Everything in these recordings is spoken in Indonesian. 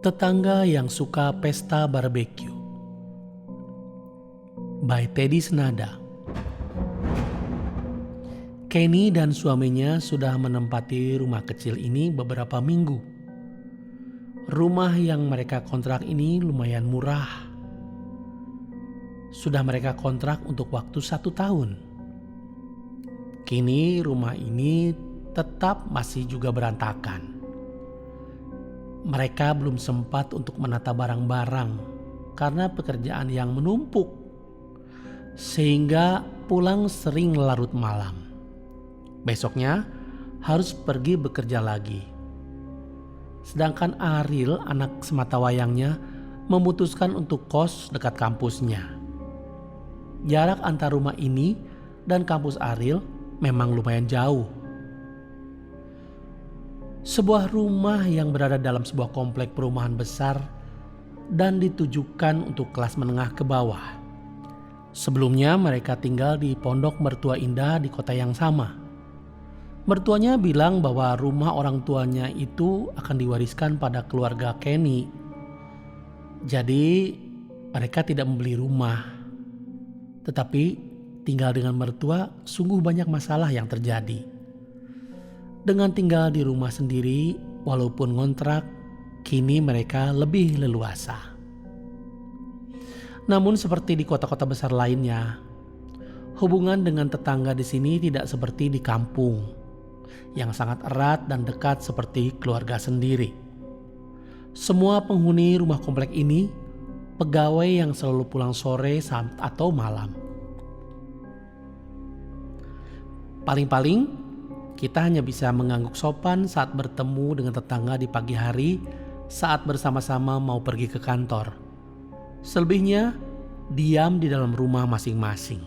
Tetangga yang suka pesta barbeque by Teddy Senada. Kenny dan suaminya sudah menempati rumah kecil ini beberapa minggu. Rumah yang mereka kontrak ini lumayan murah. Sudah mereka kontrak untuk waktu 1 tahun. Kini rumah ini tetap masih juga berantakan. Mereka belum sempat untuk menata barang-barang karena pekerjaan yang menumpuk, sehingga pulang sering larut malam. Besoknya harus pergi bekerja lagi. Sedangkan Ariel, anak sematawayangnya, memutuskan untuk kos dekat kampusnya. Jarak antar rumah ini dan kampus Ariel memang lumayan jauh. Sebuah rumah yang berada dalam sebuah komplek perumahan besar dan ditujukan untuk kelas menengah ke bawah. Sebelumnya mereka tinggal di pondok mertua indah di kota yang sama. Mertuanya bilang bahwa rumah orang tuanya itu akan diwariskan pada keluarga Kenny. Jadi mereka tidak membeli rumah. Tetapi tinggal dengan mertua sungguh banyak masalah yang terjadi. Dengan tinggal di rumah sendiri, walaupun ngontrak, kini mereka lebih leluasa. Namun seperti di kota-kota besar lainnya, hubungan dengan tetangga di sini tidak seperti di kampung, yang sangat erat dan dekat seperti keluarga sendiri. Semua penghuni rumah komplek ini, pegawai yang selalu pulang sore atau malam. Paling-paling, kita hanya bisa mengangguk sopan saat bertemu dengan tetangga di pagi hari saat bersama-sama mau pergi ke kantor. Selebihnya, diam di dalam rumah masing-masing.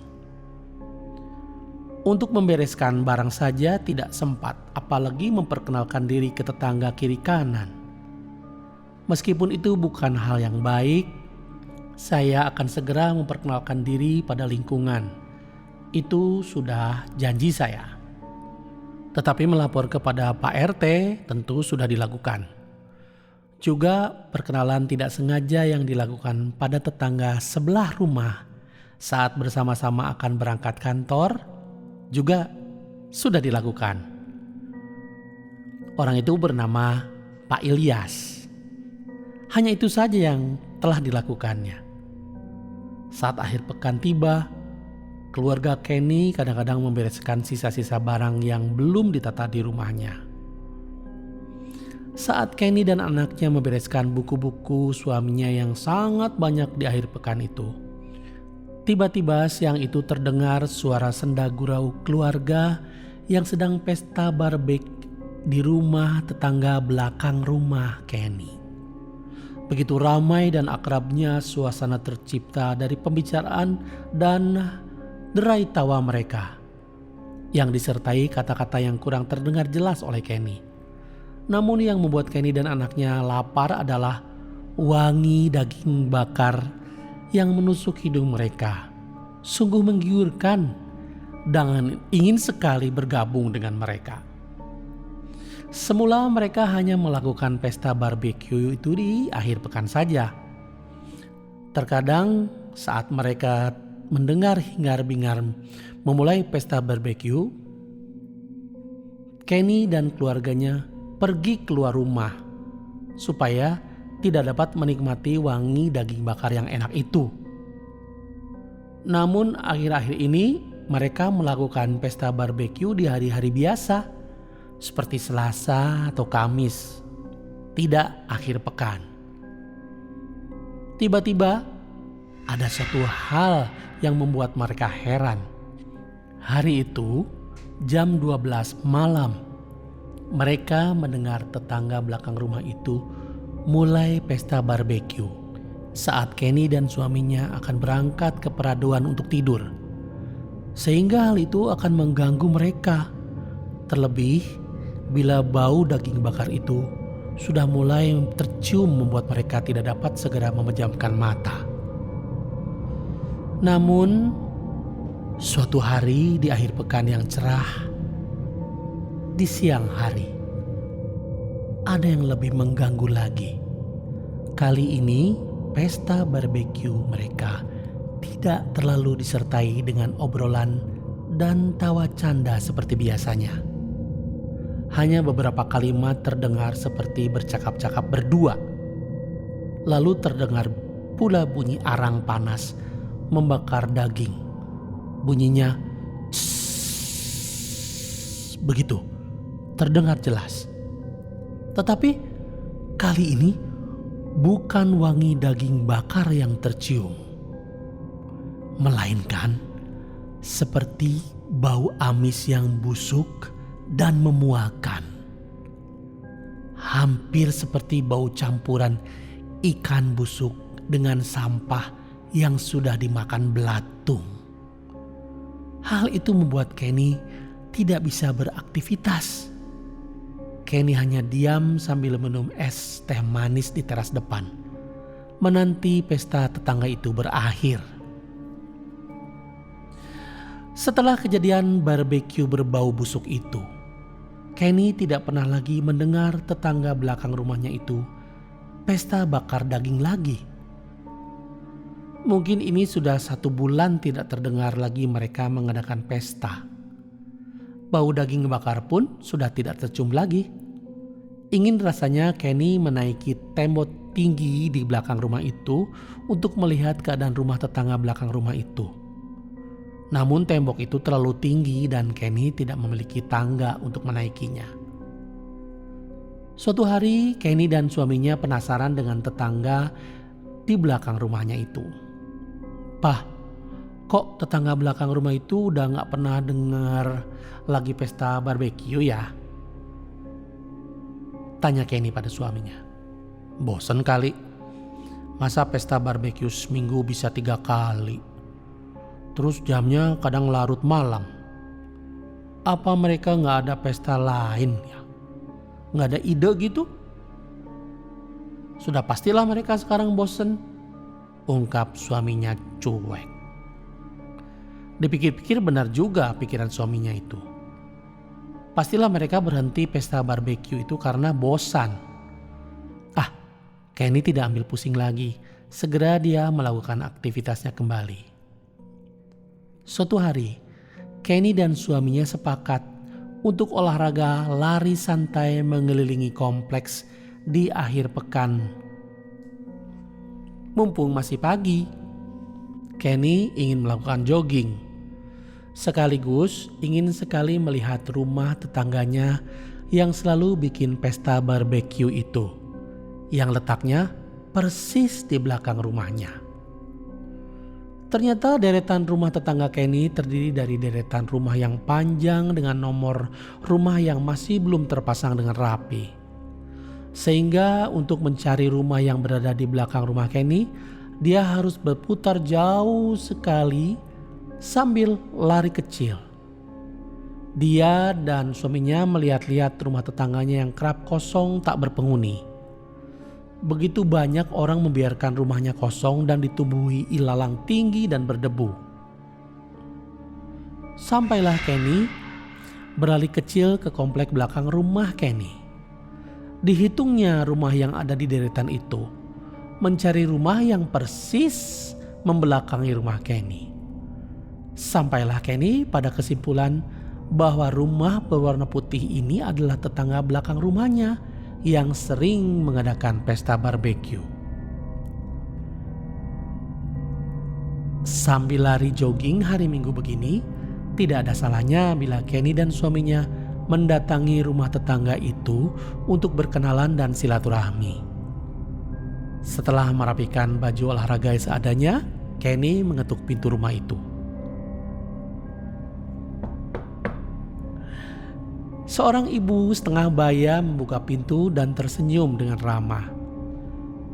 Untuk membereskan barang saja tidak sempat, apalagi memperkenalkan diri ke tetangga kiri kanan. Meskipun itu bukan hal yang baik, saya akan segera memperkenalkan diri pada lingkungan. Itu sudah janji saya. Tetapi melapor kepada Pak RT tentu sudah dilakukan. Juga perkenalan tidak sengaja yang dilakukan pada tetangga sebelah rumah saat bersama-sama akan berangkat kantor juga sudah dilakukan. Orang itu bernama Pak Ilyas. Hanya itu saja yang telah dilakukannya. Saat akhir pekan tiba, keluarga Kenny kadang-kadang membereskan sisa-sisa barang yang belum ditata di rumahnya. Saat Kenny dan anaknya membereskan buku-buku suaminya yang sangat banyak di akhir pekan itu, tiba-tiba siang itu terdengar suara senda gurau keluarga yang sedang pesta barbek di rumah tetangga belakang rumah Kenny. Begitu ramai dan akrabnya suasana tercipta dari pembicaraan dan derai tawa mereka yang disertai kata-kata yang kurang terdengar jelas oleh Kenny. Namun yang membuat Kenny dan anaknya lapar adalah wangi daging bakar yang menusuk hidung mereka. Sungguh menggiurkan dan ingin sekali bergabung dengan mereka. Semula mereka hanya melakukan pesta barbeque itu di akhir pekan saja. Terkadang saat mereka mendengar hingar-bingar memulai pesta barbeque, Kenny dan keluarganya pergi keluar rumah supaya tidak dapat menikmati wangi daging bakar yang enak itu. Namun akhir-akhir ini mereka melakukan pesta barbeque di hari-hari biasa seperti Selasa atau Kamis, tidak akhir pekan. Tiba-tiba ada satu hal yang membuat mereka heran. Hari itu jam 12 malam, mereka mendengar tetangga belakang rumah itu mulai pesta barbeque saat Kenny dan suaminya akan berangkat ke peraduan untuk tidur. Sehingga hal itu akan mengganggu mereka. Terlebih bila bau daging bakar itu sudah mulai tercium membuat mereka tidak dapat segera memejamkan mata. Namun suatu hari di akhir pekan yang cerah, di siang hari, ada yang lebih mengganggu lagi. Kali ini pesta barbeque mereka tidak terlalu disertai dengan obrolan dan tawa canda seperti biasanya. Hanya beberapa kalimat terdengar seperti bercakap-cakap berdua. Lalu terdengar pula bunyi arang panas membakar daging. Bunyinya "Tss", begitu, terdengar jelas. Tetapi kali ini bukan wangi daging bakar yang tercium, melainkan seperti bau amis yang busuk dan memuakan. Hampir seperti bau campuran ikan busuk dengan sampah yang sudah dimakan belatung. Hal itu membuat Kenny tidak bisa beraktivitas. Kenny hanya diam sambil minum es teh manis di teras depan, menanti pesta tetangga itu berakhir. Setelah kejadian barbeque berbau busuk itu, Kenny tidak pernah lagi mendengar tetangga belakang rumahnya itu pesta bakar daging lagi. Mungkin ini sudah 1 bulan tidak terdengar lagi mereka mengadakan pesta. Bau daging bakar pun sudah tidak tercium lagi. Ingin rasanya Kenny menaiki tembok tinggi di belakang rumah itu untuk melihat keadaan rumah tetangga belakang rumah itu. Namun tembok itu terlalu tinggi dan Kenny tidak memiliki tangga untuk menaikinya. Suatu hari Kenny dan suaminya penasaran dengan tetangga di belakang rumahnya itu. "Pah, kok tetangga belakang rumah itu udah gak pernah dengar lagi pesta barbeque ya?" tanya Kenny pada suaminya. "Bosen kali, masa pesta barbeque seminggu bisa 3 kali. Terus jamnya kadang larut malam. Apa mereka gak ada pesta lain ya? Gak ada ide gitu?" "Sudah pastilah mereka sekarang bosen," ungkap suaminya cuek. Dipikir-pikir benar juga pikiran suaminya itu. Pastilah mereka berhenti pesta barbeque itu karena bosan. Kenny tidak ambil pusing lagi. Segera dia melakukan aktivitasnya kembali. Suatu hari, Kenny dan suaminya sepakat untuk olahraga lari santai mengelilingi kompleks di akhir pekan. Mumpung masih pagi, Kenny ingin melakukan jogging. Sekaligus ingin sekali melihat rumah tetangganya yang selalu bikin pesta barbeque itu, yang letaknya persis di belakang rumahnya. Ternyata deretan rumah tetangga Kenny terdiri dari deretan rumah yang panjang dengan nomor rumah yang masih belum terpasang dengan rapi. Sehingga untuk mencari rumah yang berada di belakang rumah Kenny, dia harus berputar jauh sekali sambil lari kecil. Dia dan suaminya melihat-lihat rumah tetangganya yang kerap kosong tak berpenghuni. Begitu banyak orang membiarkan rumahnya kosong dan ditumbuhi ilalang tinggi dan berdebu. Sampailah Kenny beralih kecil ke komplek belakang rumah Kenny. Dihitungnya rumah yang ada di deretan itu, mencari rumah yang persis membelakangi rumah Kenny. Sampailah Kenny pada kesimpulan bahwa rumah berwarna putih ini adalah tetangga belakang rumahnya yang sering mengadakan pesta barbeque. Sambil lari jogging hari Minggu begini, tidak ada salahnya bila Kenny dan suaminya mendatangi rumah tetangga itu untuk berkenalan dan silaturahmi. Setelah merapikan baju olahraga seadanya, Kenny mengetuk pintu rumah itu. Seorang ibu setengah baya membuka pintu dan tersenyum dengan ramah.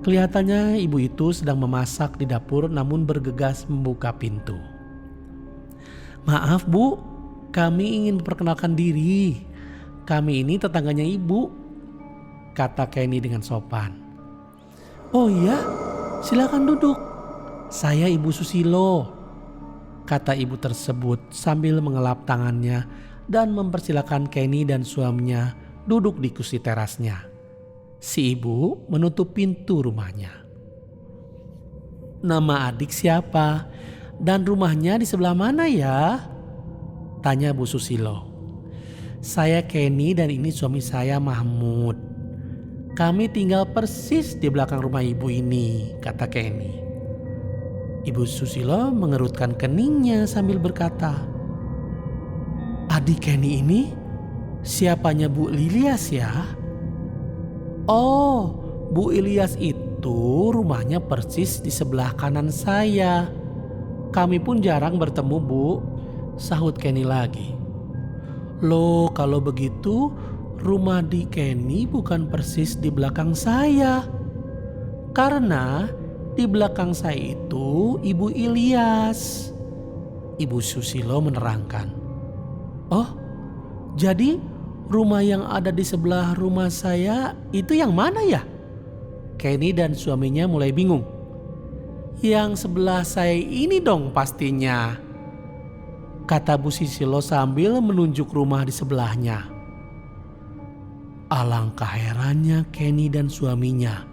Kelihatannya ibu itu sedang memasak di dapur namun bergegas membuka pintu. "Maaf Bu, kami ingin memperkenalkan diri. Kami ini tetangganya ibu," kata Kenny dengan sopan. "Oh iya, silakan duduk. Saya Ibu Susilo," kata ibu tersebut sambil mengelap tangannya dan mempersilakan Kenny dan suaminya duduk di kursi terasnya. Si ibu menutup pintu rumahnya. "Nama adik siapa? Dan rumahnya di sebelah mana ya?" tanya Bu Susilo. "Saya Kenny dan ini suami saya Mahmud. Kami tinggal persis di belakang rumah ibu ini," kata Kenny. Ibu Susilo mengerutkan keningnya sambil berkata, "Adik Kenny ini siapanya Bu Lilias ya?" "Oh, Bu Ilyas itu rumahnya persis di sebelah kanan saya. Kami pun jarang bertemu, Bu," sahut Kenny lagi. "Loh, kalau begitu rumah di Kenny bukan persis di belakang saya. Karena di belakang saya itu Ibu Ilyas," Ibu Susilo menerangkan. "Oh, jadi rumah yang ada di sebelah rumah saya itu yang mana ya?" Kenny dan suaminya mulai bingung. "Yang sebelah saya ini dong pastinya," kata Bu Susilo sambil menunjuk rumah di sebelahnya. Alangkah herannya Kenny dan suaminya.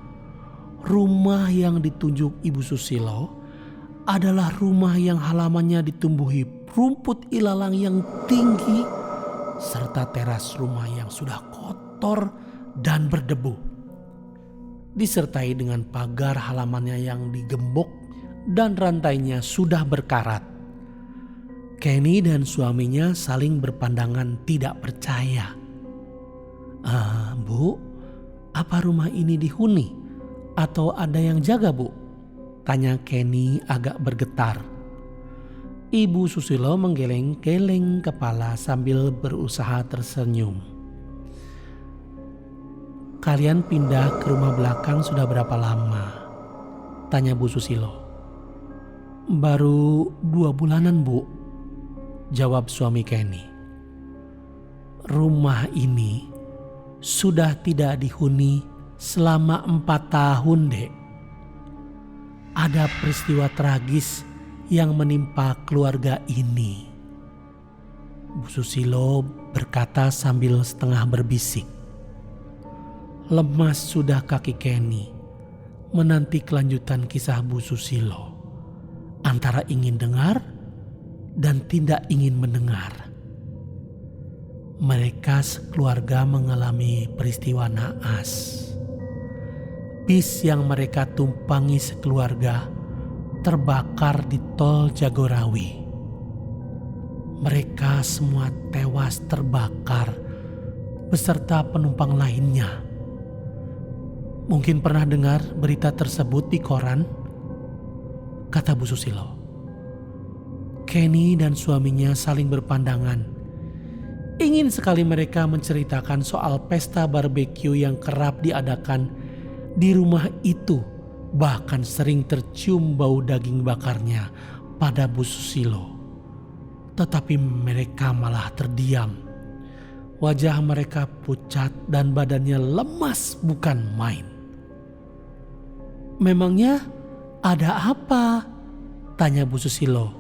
Rumah yang ditunjuk Ibu Susilo adalah rumah yang halamannya ditumbuhi rumput ilalang yang tinggi serta teras rumah yang sudah kotor dan berdebu, disertai dengan pagar halamannya yang digembok dan rantainya sudah berkarat. Kenny dan suaminya saling berpandangan tidak percaya. "Bu, apa rumah ini dihuni? Atau ada yang jaga, Bu?" tanya Kenny agak bergetar. Ibu Susilo menggeleng-geleng kepala sambil berusaha tersenyum. "Kalian pindah ke rumah belakang sudah berapa lama?" tanya Bu Susilo. "Baru 2 bulanan, Bu," jawab suami Kenny. "Rumah ini sudah tidak dihuni selama 4 tahun, Dek. Ada peristiwa tragis yang menimpa keluarga ini," Bu Susilo berkata sambil setengah berbisik. Lemas sudah kaki Kenny menanti kelanjutan kisah Bu Susilo, antara ingin dengar dan tidak ingin mendengar. Mereka sekeluarga mengalami peristiwa naas. Bis yang mereka tumpangi sekeluarga terbakar di tol Jagorawi. Mereka semua tewas terbakar beserta penumpang lainnya. "Mungkin pernah dengar berita tersebut di koran?" kata Bu Susilo. Kenny dan suaminya saling berpandangan. Ingin sekali mereka menceritakan soal pesta barbeque yang kerap diadakan di rumah itu, bahkan sering tercium bau daging bakarnya pada Bu Susilo. Tetapi mereka malah terdiam. Wajah mereka pucat dan badannya lemas bukan main. "Memangnya ada apa?" tanya Bu Susilo.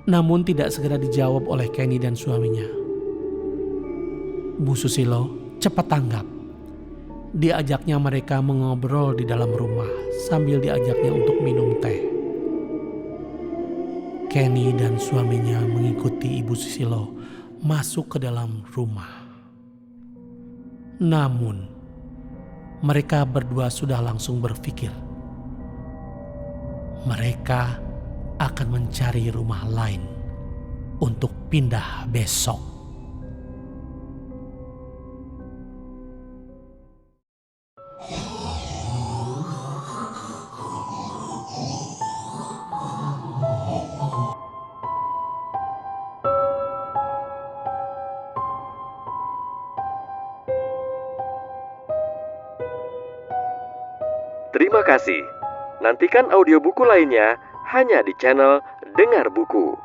Namun tidak segera dijawab oleh Kenny dan suaminya. Bu Susilo cepat tanggap. Diajaknya mereka mengobrol di dalam rumah sambil diajaknya untuk minum teh. Kenny dan suaminya mengikuti Ibu Susilo masuk ke dalam rumah. Namun mereka berdua sudah langsung berpikir mereka akan mencari rumah lain untuk pindah besok. Terima kasih. Nantikan audiobuku lainnya hanya di channel Dengar Buku.